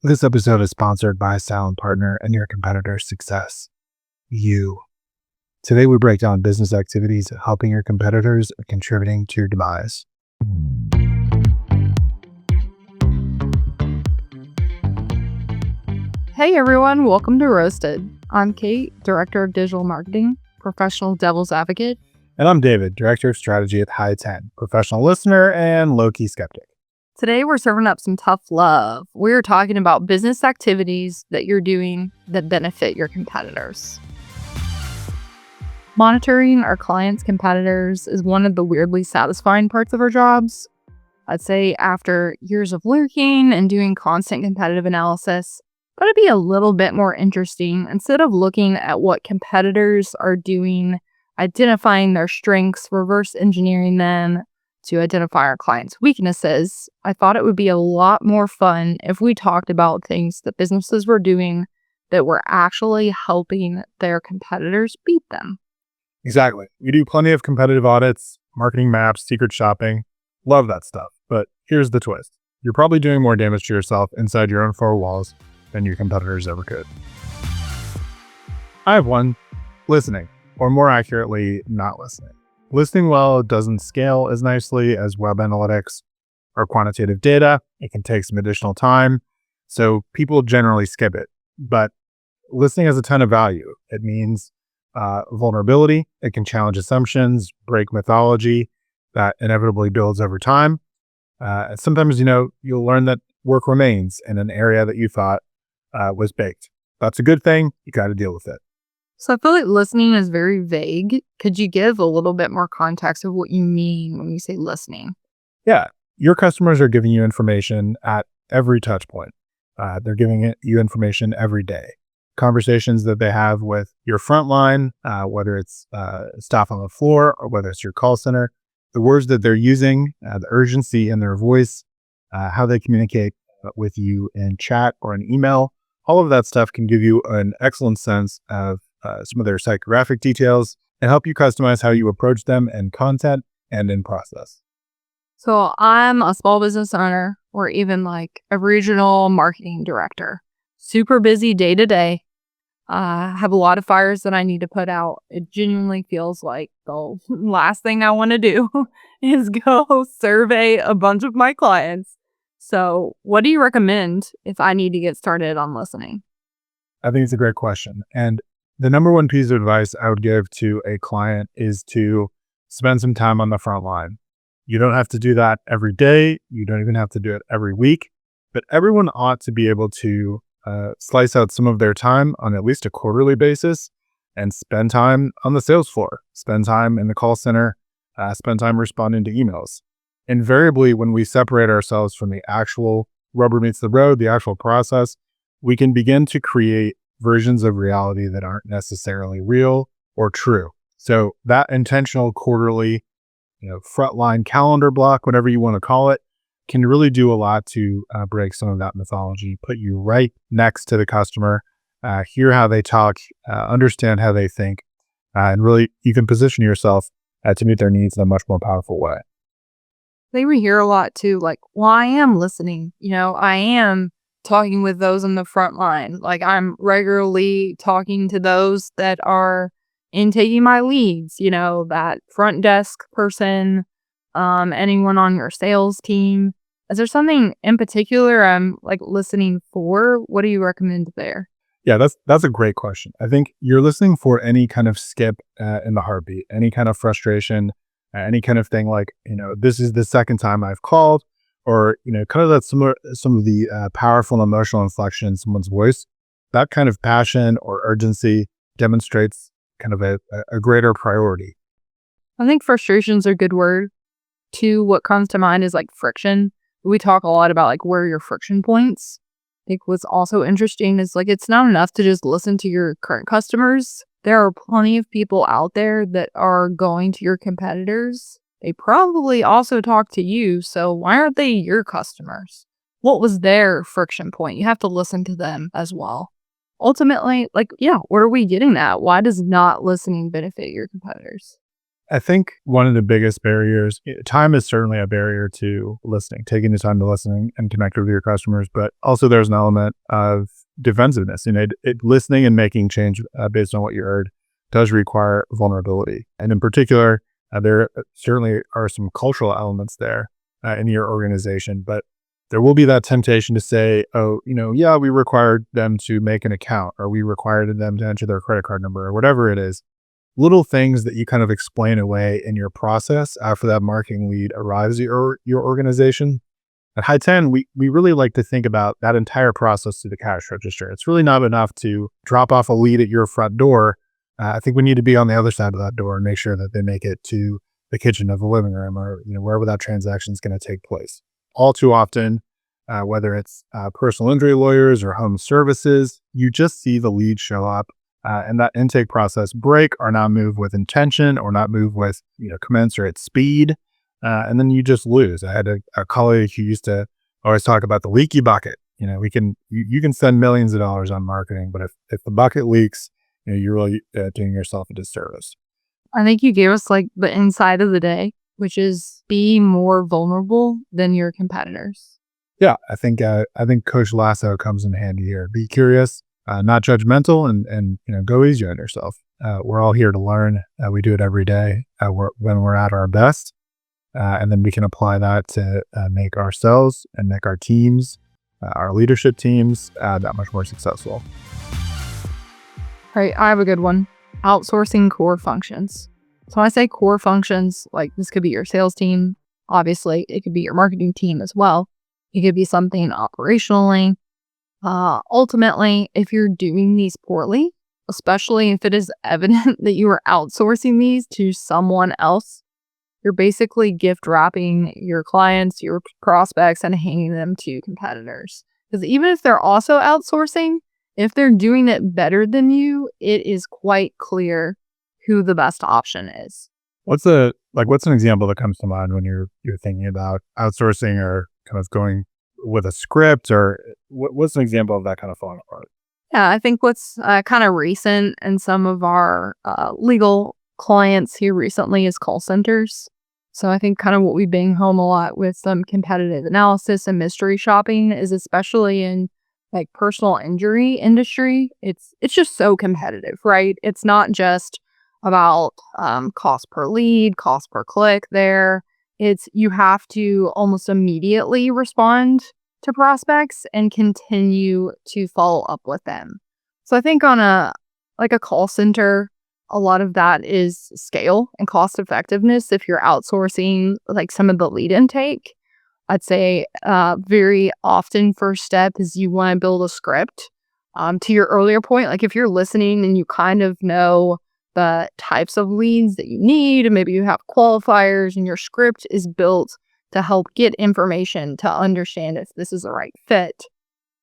This episode is sponsored by Silent Partner and your competitor's success, you. Today we break down business activities helping your competitors or contributing to your demise. Hey everyone, welcome to Roasted. I'm Kate, Director of Digital Marketing, professional devil's advocate. And I'm David, Director of Strategy at High 10, professional listener and low-key skeptic. Today we're serving up some tough love. We're talking about business activities that you're doing that benefit your competitors. Monitoring our clients' competitors is one of the weirdly satisfying parts of our jobs. I'd say after years of lurking and doing constant competitive analysis, got to be a little bit more interesting. Instead of looking at what competitors are doing, identifying their strengths, reverse engineering them to identify our clients' weaknesses, I thought it would be a lot more fun if we talked about things that businesses were doing that were actually helping their competitors beat them. Exactly. We do plenty of competitive audits, marketing maps, secret shopping. Love that stuff. But here's the twist. You're probably doing more damage to yourself inside your own four walls than your competitors ever could. I have one: listening, or more accurately, not listening. Listening well doesn't scale as nicely as web analytics or quantitative data. It can take some additional time, so people generally skip it. But listening has a ton of value. It means vulnerability. It can challenge assumptions, break mythology that inevitably builds over time. And sometimes, you'll learn that work remains in an area that you thought was baked. That's a good thing. You got to deal with it. So I feel like listening is very vague. Could you give a little bit more context of what you mean when you say listening? Yeah. Your customers are giving you information at every touch point. They're giving you information every day. Conversations that they have with your frontline, whether it's staff on the floor or whether it's your call center, the words that they're using, the urgency in their voice, how they communicate with you in chat or in email, all of that stuff can give you an excellent sense of some of their psychographic details and help you customize how you approach them in content and in process. So I'm a small business owner or even like a regional marketing director. Super busy day to day. Have a lot of fires that I need to put out. It genuinely feels like the last thing I want to do is go survey a bunch of my clients. So what do you recommend if I need to get started on listening? I think it's a great question. And the number one piece of advice I would give to a client is to spend some time on the front line. You don't have to do that every day. You don't even have to do it every week, but everyone ought to be able to slice out some of their time on at least a quarterly basis and spend time on the sales floor, spend time in the call center, spend time responding to emails. Invariably, when we separate ourselves from the actual rubber meets the road, the actual process, we can begin to create versions of reality that aren't necessarily real or true. So that intentional quarterly, frontline calendar block, whatever you want to call it, can really do a lot to break some of that mythology, put you right next to the customer, hear how they talk, understand how they think, and really you can position yourself to meet their needs in a much more powerful way. I think we hear a lot too, like, well, I am listening. I am talking with those on the front line. Like, I'm regularly talking to those that are intaking my leads, that front desk person, anyone on your sales team. Is there something in particular I'm like listening for? What do you recommend there? Yeah, that's a great question. I think you're listening for any kind of skip in the heartbeat, any kind of frustration, any kind of thing like, this is the second time I've called, or, kind of that some of the powerful and emotional inflection in someone's voice. That kind of passion or urgency demonstrates kind of a greater priority. I think frustration's a good word. Too, what comes to mind is like friction. We talk a lot about like where are your friction points. I think what's also interesting is like it's not enough to just listen to your current customers. There are plenty of people out there that are going to your competitors. They probably also talk to you, so why aren't they your customers? What was their friction point? You have to listen to them as well. Ultimately, where are we getting at? Why does not listening benefit your competitors? I think one of the biggest barriers, time is certainly a barrier to listening, taking the time to listen and connect with your customers, but also there's an element of defensiveness. Listening and making change based on what you heard does require vulnerability. And in particular, there certainly are some cultural elements there in your organization, but there will be that temptation to say, oh, yeah, we required them to make an account, or we required them to enter their credit card number, or whatever it is. Little things that you kind of explain away in your process after that marketing lead arrives at your organization. At High 10, we really like to think about that entire process to the cash register. It's really not enough to drop off a lead at your front door. I think we need to be on the other side of that door and make sure that they make it to the kitchen of the living room, or wherever that transaction is going to take place. All too often, whether it's personal injury lawyers or home services, you just see the lead show up and that intake process break, or not move with intention, or not move with commensurate speed, and then you just lose. I had a colleague who used to always talk about the leaky bucket. You can spend millions of dollars on marketing, but if the bucket leaks, you're really doing yourself a disservice. I think you gave us like the inside of the day, which is be more vulnerable than your competitors. Yeah, I think Coach Lasso comes in handy here. Be curious, not judgmental, and go easy on yourself. We're all here to learn. We do it every day when we're at our best, and then we can apply that to make ourselves and make our teams, our leadership teams, that much more successful. All right, I have a good one. Outsourcing core functions. So when I say core functions, like this could be your sales team. Obviously, it could be your marketing team as well. It could be something operationally. Ultimately, if you're doing these poorly, especially if it is evident that you are outsourcing these to someone else, you're basically gift wrapping your clients, your prospects, and hanging them to competitors. Because even if they're also outsourcing, if they're doing it better than you, it is quite clear who the best option is. What's an example that comes to mind when you're thinking about outsourcing, or kind of going with a script, or what's an example of that kind of falling apart? Yeah, I think what's kind of recent and some of our legal clients here recently is call centers. So I think kind of what we've been home a lot with some competitive analysis and mystery shopping is, especially in like personal injury industry, it's just so competitive, right? It's not just about cost per lead, cost per click there. It's you have to almost immediately respond to prospects and continue to follow up with them. So I think on a call center, a lot of that is scale and cost effectiveness. If you're outsourcing like some of the lead intake, I'd say very often first step is you want to build a script. To your earlier point, like if you're listening and you kind of know the types of leads that you need, and maybe you have qualifiers, and your script is built to help get information to understand if this is the right fit.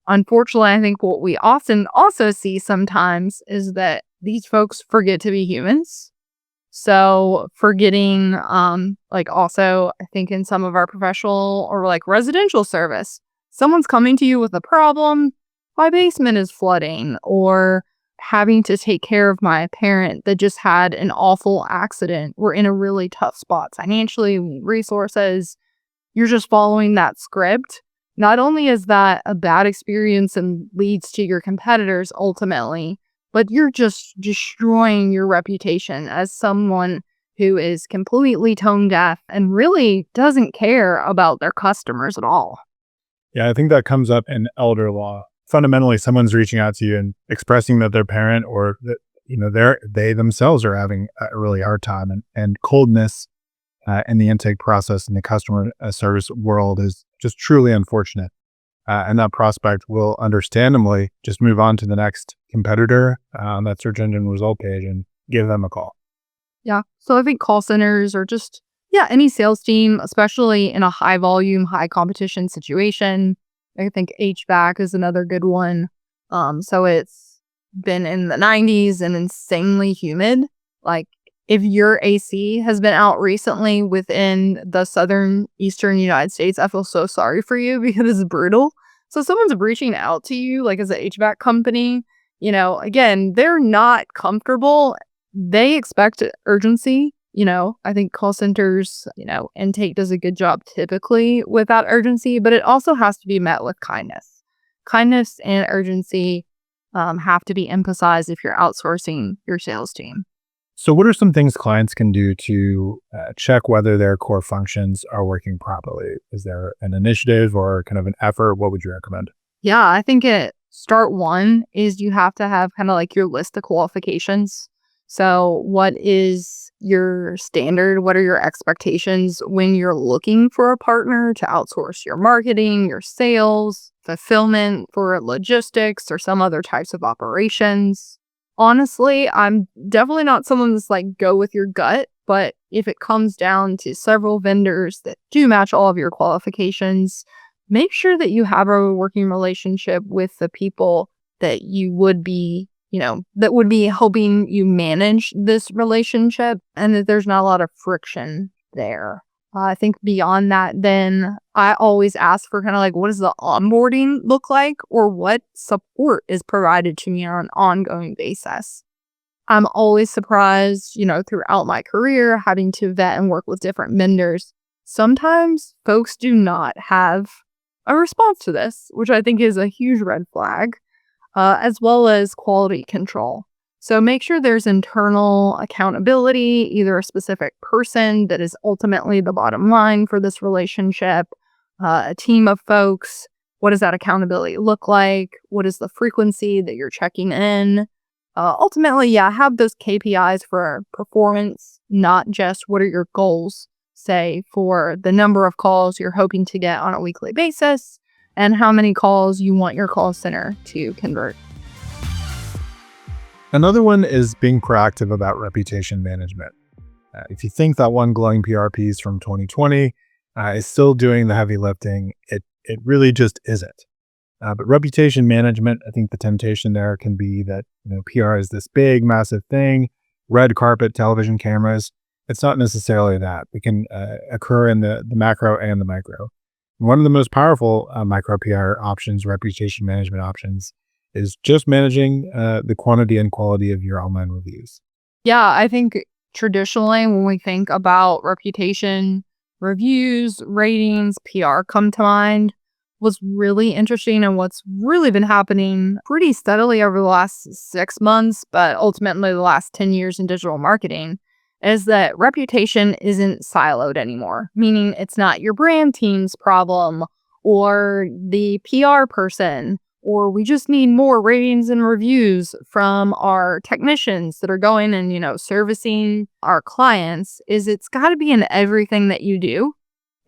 Unfortunately, I think what we often also see sometimes is that these folks forget to be humans. So forgetting, also, I think in some of our professional or like residential service, someone's coming to you with a problem. My basement is flooding, or having to take care of my parent that just had an awful accident. We're in a really tough spot financially, we need resources. You're just following that script. Not only is that a bad experience and leads to your competitors ultimately, but you're just destroying your reputation as someone who is completely tone deaf and really doesn't care about their customers at all. Yeah, I think that comes up in elder law. Fundamentally, someone's reaching out to you and expressing that their parent, or that they themselves are having a really hard time, and coldness in the intake process in the customer service world is just truly unfortunate. And that prospect will understandably just move on to the next competitor on that search engine result page and give them a call. Yeah. So I think call centers or just, any sales team, especially in a high volume, high competition situation. I think HVAC is another good one. So it's been in the 90s and insanely humid. Like if your AC has been out recently within the southern eastern United States, I feel so sorry for you because it's brutal. So someone's reaching out to you like as an HVAC company, again, they're not comfortable. They expect urgency. I think call centers, intake does a good job typically with that urgency, but it also has to be met with kindness. Kindness and urgency have to be emphasized if you're outsourcing your sales team. So, what are some things clients can do to check whether their core functions are working properly? Is there an initiative or kind of an effort? What would you recommend? Yeah, I think start one is you have to have kind of like your list of qualifications. So, what is your standard? What are your expectations when you're looking for a partner to outsource your marketing, your sales, fulfillment for logistics, or some other types of operations? Honestly, I'm definitely not someone that's like go with your gut, but if it comes down to several vendors that do match all of your qualifications, make sure that you have a working relationship with the people that you would be, that would be helping you manage this relationship and that there's not a lot of friction there. I think beyond that, then I always ask for kind of like, what does the onboarding look like or what support is provided to me on an ongoing basis? I'm always surprised, throughout my career, having to vet and work with different vendors. Sometimes folks do not have a response to this, which I think is a huge red flag, as well as quality control. So make sure there's internal accountability, either a specific person that is ultimately the bottom line for this relationship, a team of folks. What does that accountability look like? What is the frequency that you're checking in? Ultimately, have those KPIs for performance, not just what are your goals, say, for the number of calls you're hoping to get on a weekly basis and how many calls you want your call center to convert. Another one is being proactive about reputation management. If you think that one glowing PR piece from 2020 is still doing the heavy lifting, it really just isn't. But reputation management, I think the temptation there can be that PR is this big, massive thing, red carpet, television cameras. It's not necessarily that. It can occur in the macro and the micro. One of the most powerful micro PR options, reputation management options, is just managing the quantity and quality of your online reviews. Yeah, I think traditionally when we think about reputation, reviews, ratings, PR come to mind. What's really interesting and what's really been happening pretty steadily over the last 6 months, but ultimately the last 10 years in digital marketing, is that reputation isn't siloed anymore, meaning it's not your brand team's problem or the PR person, or we just need more ratings and reviews from our technicians that are going and, servicing our clients. It's got to be in everything that you do.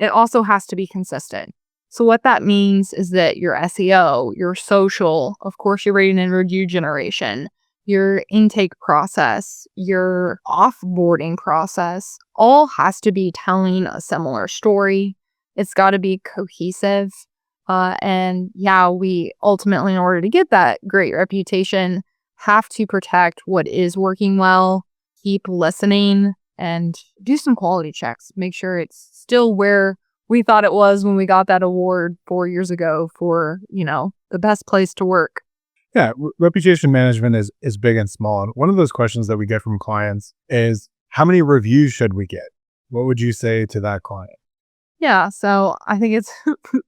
It also has to be consistent. So what that means is that your SEO, your social, of course, your rating and review generation, your intake process, your offboarding process, all has to be telling a similar story. It's got to be cohesive. We ultimately, in order to get that great reputation, have to protect what is working well, keep listening, and do some quality checks. Make sure it's still where we thought it was when we got that award 4 years ago for, the best place to work. Yeah, reputation management is big and small. And one of those questions that we get from clients is, how many reviews should we get? What would you say to that client? Yeah, so I think it's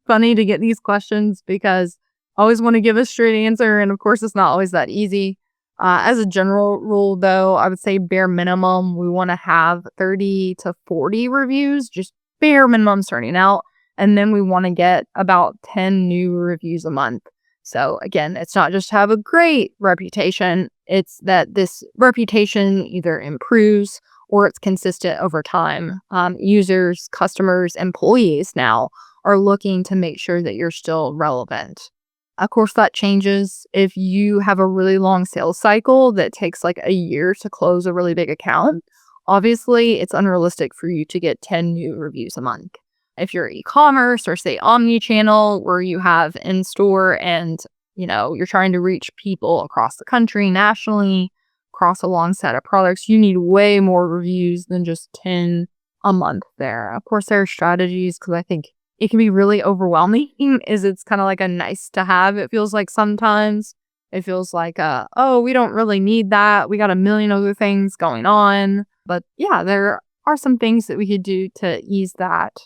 funny to get these questions because I always want to give a straight answer. And of course, it's not always that easy. As a general rule, though, I would say bare minimum, we want to have 30 to 40 reviews, just bare minimum starting out. And then we want to get about 10 new reviews a month. So again, it's not just have a great reputation. It's that this reputation either improves or it's consistent over time. Users, customers, employees now are looking to make sure that you're still relevant. Of course, that changes if you have a really long sales cycle that takes like a year to close a really big account. Obviously, it's unrealistic for you to get 10 new reviews a month. If you're e-commerce or say omni-channel where you have in-store and you're trying to reach people across the country, nationally, across a long set of products, you need way more reviews than just 10 a month there. Of course, there are strategies because I think it can be really overwhelming. It's kind of like a nice to have. It feels like sometimes it feels like, we don't really need that. We got a million other things going on. But yeah, there are some things that we could do to ease that.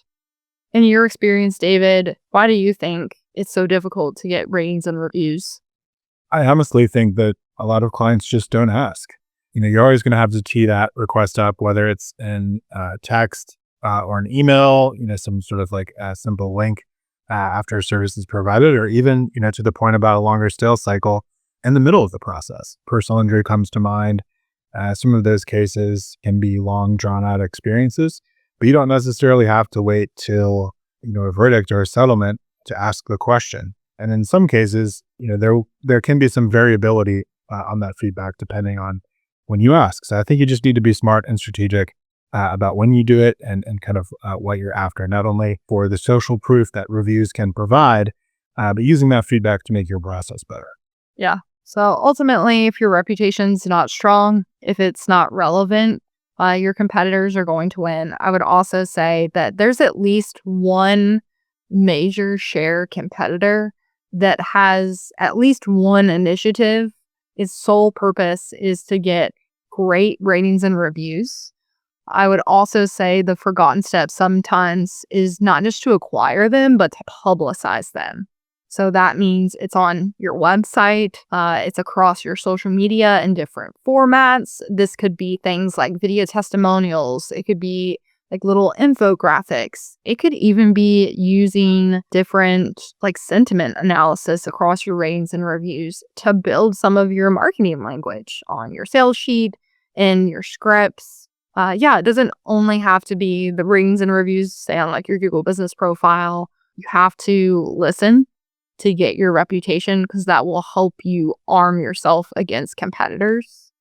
In your experience, David, why do you think it's so difficult to get ratings and reviews? I honestly think that a lot of clients just don't ask. You're always going to have to tee that request up, whether it's in text or an email, some sort of like a simple link after a service is provided, or even, to the point about a longer sales cycle in the middle of the process. Personal injury comes to mind. Some of those cases can be long, drawn out experiences, but you don't necessarily have to wait till, a verdict or a settlement to ask the question. And in some cases, there can be some variability on that feedback depending on when you ask. So I think you just need to be smart and strategic about when you do it and kind of what you're after, not only for the social proof that reviews can provide, but using that feedback to make your process better. Yeah. So ultimately, if your reputation's not strong, if it's not relevant, your competitors are going to win. I would also say that there's at least one major share competitor that has at least one initiative. Its sole purpose is to get great ratings and reviews. I would also say the forgotten step sometimes is not just to acquire them, but to publicize them. So that means it's on your website, it's across your social media in different formats. This could be things like video testimonials. It could be like little infographics. It could even be using different like sentiment analysis across your ratings and reviews to build some of your marketing language on your sales sheet, in your scripts. It doesn't only have to be the ratings and reviews, say on like your Google business profile. You have to listen to get your reputation because that will help you arm yourself against competitors.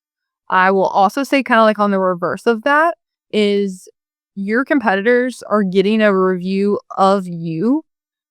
I will also say kind of like on the reverse of that is your competitors are getting a review of you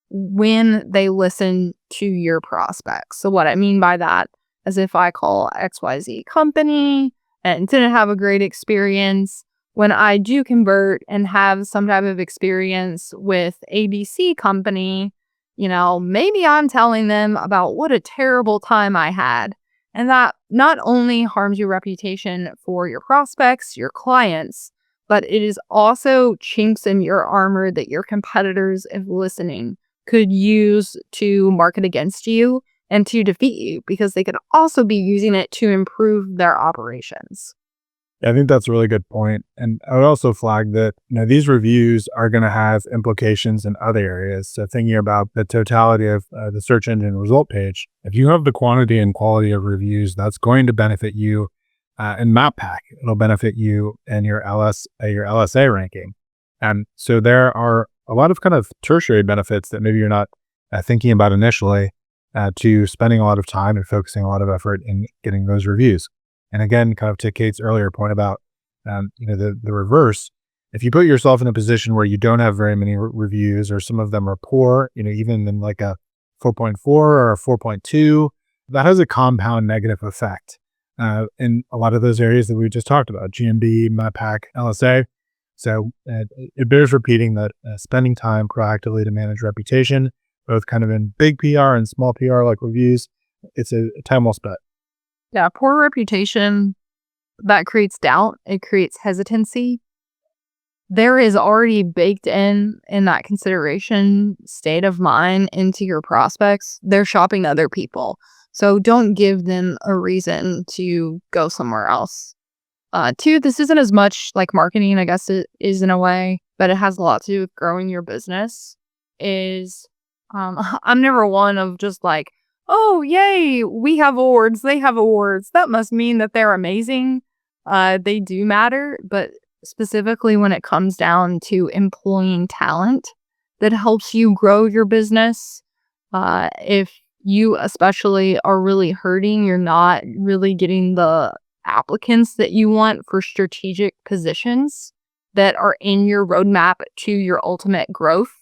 when they listen to your prospects. So what I mean by that is if I call XYZ company and didn't have a great experience, when I do convert and have some type of experience with ABC company, maybe I'm telling them about what a terrible time I had. And that not only harms your reputation for your prospects, your clients, but it is also chinks in your armor that your competitors, if listening, could use to market against you and to defeat you because they could also be using it to improve their operations. I think that's a really good point. And I would also flag that, these reviews are going to have implications in other areas. So thinking about the totality of the search engine result page, if you have the quantity and quality of reviews, that's going to benefit you in MapPack. It'll benefit you in your LSA ranking. And so there are a lot of kind of tertiary benefits that maybe you're not thinking about initially to spending a lot of time and focusing a lot of effort in getting those reviews. And again, kind of to Kate's earlier point about, the reverse, if you put yourself in a position where you don't have very many reviews or some of them are poor, even in like a 4.4 or a 4.2, that has a compound negative effect in a lot of those areas that we just talked about, GMB, MapPack, LSA. So it bears repeating that spending time proactively to manage reputation, both kind of in big PR and small PR like reviews, it's a time well spent. Yeah, poor reputation, that creates doubt. It creates hesitancy. There is already baked in that consideration state of mind into your prospects. They're shopping other people. So don't give them a reason to go somewhere else. Two, this isn't as much like marketing, I guess it is in a way, but it has a lot to do with growing your business. I'm never one of just like, oh, yay, we have awards, they have awards. That must mean that they're amazing. They do matter, but specifically when it comes down to employing talent that helps you grow your business, if you especially are really hurting, you're not really getting the applicants that you want for strategic positions that are in your roadmap to your ultimate growth,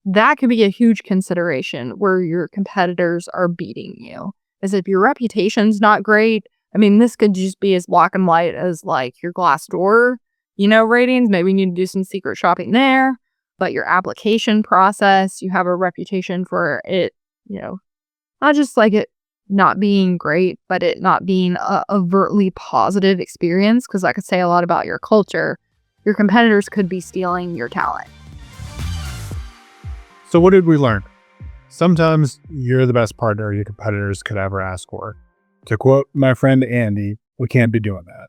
that could be a huge consideration where your competitors are beating you. As if your reputation's not great. I mean, this could just be as black and white as like your Glassdoor, ratings. Maybe you need to do some secret shopping there. But your application process, you have a reputation for it, not just like it not being great, but it not being a overtly positive experience, because that could say a lot about your culture. Your competitors could be stealing your talent. So what did we learn? Sometimes you're the best partner your competitors could ever ask for. To quote my friend Andy, we can't be doing that.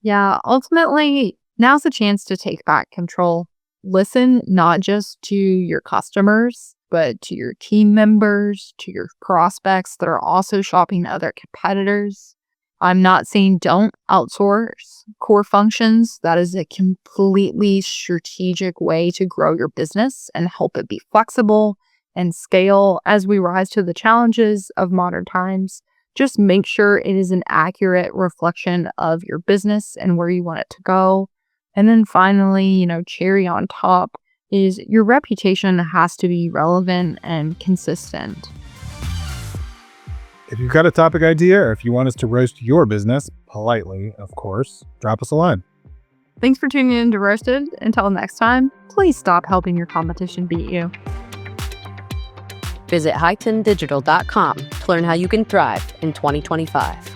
Yeah, ultimately, now's the chance to take back control. Listen not just to your customers, but to your team members, to your prospects that are also shopping other competitors. I'm not saying don't outsource core functions. That is a completely strategic way to grow your business and help it be flexible and scale as we rise to the challenges of modern times. Just make sure it is an accurate reflection of your business and where you want it to go. And then finally, cherry on top is your reputation has to be relevant and consistent. If you've got a topic idea or if you want us to roast your business, politely, of course, drop us a line. Thanks for tuning in to Roasted. Until next time, please stop helping your competition beat you. Visit hightondigital.com to learn how you can thrive in 2025.